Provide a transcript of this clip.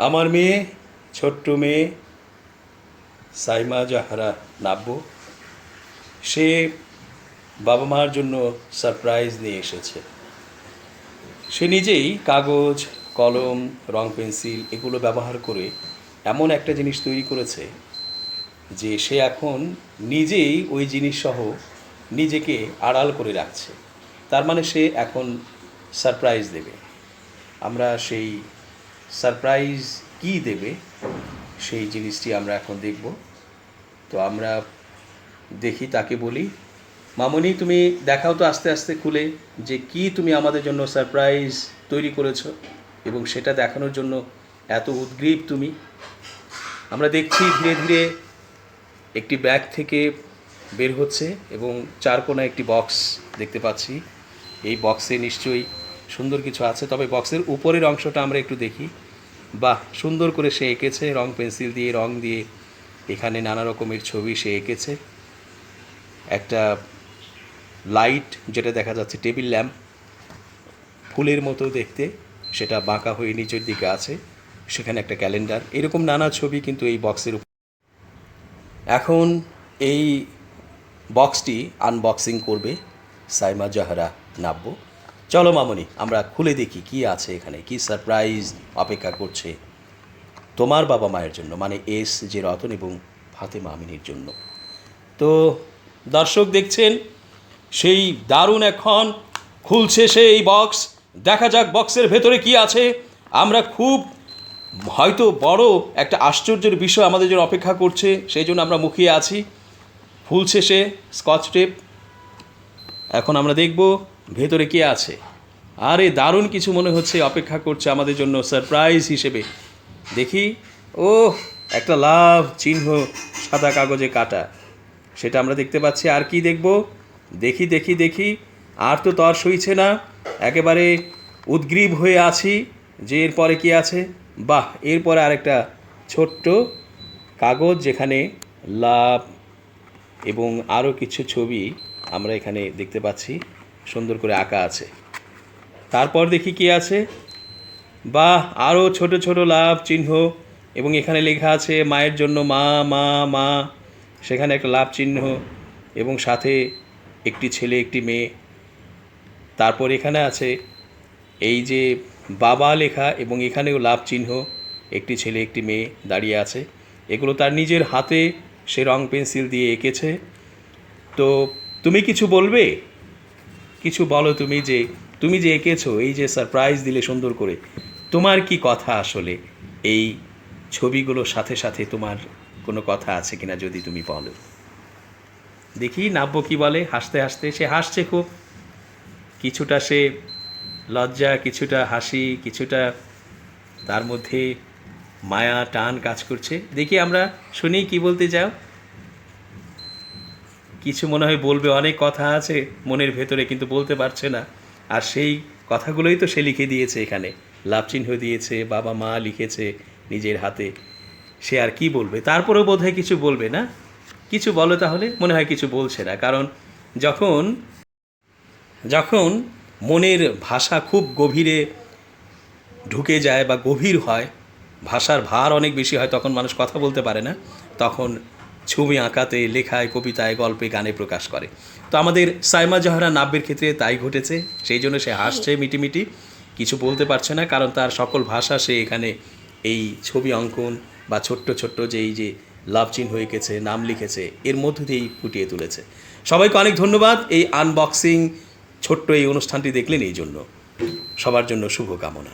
আমার মেয়ে, ছোট্ট মেয়ে সাইমা জাহারা নাব্য, সে বাবা মার জন্য সারপ্রাইজ নিয়ে এসেছে। সে নিজেই কাগজ, কলম, রং পেন্সিল এগুলো ব্যবহার করে এমন একটা জিনিস তৈরি করেছে যে সে এখন নিজেই ওই জিনিসসহ নিজেকে আড়াল করে রাখছে। তার মানে সে এখন সারপ্রাইজ দেবে। আমরা সেই সারপ্রাইজ কী দেবে সেই জিনিসটি আমরা এখন দেখব। তো আমরা দেখি, তাকে বলি, মামনি তুমি দেখাও তো আস্তে আস্তে খুলে যে কি তুমি আমাদের জন্য সারপ্রাইজ তৈরি করেছো এবং সেটা দেখানোর জন্য এত উদ্গ্রীব তুমি। আমরা দেখছি ধীরে ধীরে একটি ব্যাগ থেকে বের হচ্ছে এবং চারকোনা একটি বক্স দেখতে পাচ্ছি। এই বক্সে নিশ্চয়ই সুন্দর কিছু আছে, তবে বক্সের উপরের অংশটা আমরা একটু দেখি। বাহ, সুন্দর করে সে এঁকেছে, রং পেন্সিল দিয়ে, রং দিয়ে এখানে নানা রকমের ছবি সে এঁকেছে। একটা লাইট যেটা দেখা যাচ্ছে টেবিল ল্যাম্প, ফুলের মতো দেখতে, সেটা বাঁকা হয়ে নিচের দিকে আছে। সেখানে একটা ক্যালেন্ডার, এরকম নানা ছবি কিন্তু এই বক্সের উপর। এখন এই বক্সটি আনবক্সিং করবে সাইমা জাহারা নাব্য। চলো মামনি, আমরা খুলে দেখি কি আছে এখানে, কি সারপ্রাইজ অপেক্ষা করছে তোমার বাবা মায়ের জন্য, মানে এস জে রতন এবং ফাতেমা আমিনীর জন্য। তো দর্শক দেখছেন সেই দারুণ এখন খুলছে সেই বক্স। দেখা যাক বক্সের ভেতরে কি আছে। আমরা খুব হয়তো বড় একটা আশ্চর্যের বিষয় আমাদের জন্য অপেক্ষা করছে, সেই জন্য আমরা মুখিয়ে আছি। খুলছে সে স্কচ টেপ। এখন আমরা দেখব ভেতরে কে আছে। আরে দারুণ কিছু মনে হচ্ছে অপেক্ষা করছে আমাদের জন্য সারপ্রাইজ হিসেবে। দেখি, ও একটা লাভ চিহ্ন সাদা কাগজে কাটা, সেটা আমরা দেখতে পাচ্ছি। আর কি দেখব, দেখি দেখি দেখি, আর তো তর সইছে না, একেবারে উদ্গ্রীব হয়ে আছি যে এরপরে কি আছে। বাহ, এরপরে আরেকটা ছোট্ট কাগজ যেখানে লাভ এবং আরও কিছু ছবি আমরা এখানে দেখতে পাচ্ছি, সুন্দর করে আঁকা আছে। তারপর দেখি কি আছে, বাহ, আরও ছোট ছোট লাভ চিহ্ন এবং এখানে লেখা আছে মায়ের জন্য মা মা মা, সেখানে একটা লাভ চিহ্ন এবং সাথে একটি ছেলে একটি মেয়ে। তারপর এখানে আছে এই যে বাবা লেখা এবং এখানেও লাভ চিহ্ন, একটি ছেলে একটি মেয়ে দাঁড়িয়ে আছে। এগুলো তার নিজের হাতে সে রং পেন্সিল দিয়ে এঁকেছে। তো তুমি কিছু বলবে, কিছু বলো তুমি যে এঁকেছো, এই যে সারপ্রাইজ দিলে সুন্দর করে, তোমার কি কথা আসলে এই ছবিগুলোর সাথে সাথে তোমার কোনো কথা আছে কিনা যদি তুমি বলো। দেখি নাব্য কি বলে। হাসতে হাসতে সে হাসছে খুব, কিছুটা সে লজ্জা, কিছুটা হাসি, কিছুটা তার মধ্যে মায়া টান কাজ করছে। দেখি আমরা শুনি কি বলতে চাও। কিছু মনে হয় বলবে, অনেক কথা আছে মনের ভেতরে কিন্তু বলতে পারছে না। আর সেই কথাগুলোই তো সে লিখে দিয়েছে, এখানে লাভ চিহ্ন দিয়েছে, বাবা মা লিখেছে নিজের হাতে। সে আর কি বলবে, তারপরেও বোধহয় কিছু বলবে না। কিছু বলো তাহলে। মনে হয় কিছু বলছে না, কারণ যখন যখন মনের ভাষা খুব গভীরে ঢুকে যায় বা গভীর হয়, ভাষার ভার অনেক বেশি হয়, তখন মানুষ কথা বলতে পারে না, তখন ছবি আঁকাতে, লেখায়, কবিতায়, গল্পে, গানে প্রকাশ করে। তো আমাদের সাইমা জাহারা নাব্যের ক্ষেত্রে তাই ঘটেছে। সেই জন্য সে হাসছে মিটিমিটি, কিছু বলতে পারছে না, কারণ তার সকল ভাষা সে এখানে এই ছবি অঙ্কন বা ছোট্ট ছোট্ট যে এই যে লাভ চিহ্ন এঁকেছে, নাম লিখেছে, এর মধ্য দিয়েই ফুটিয়ে তুলেছে। সবাইকে অনেক ধন্যবাদ এই আনবক্সিং ছোট্ট এই অনুষ্ঠানটি দেখলেন, এই জন্য সবার জন্য শুভকামনা।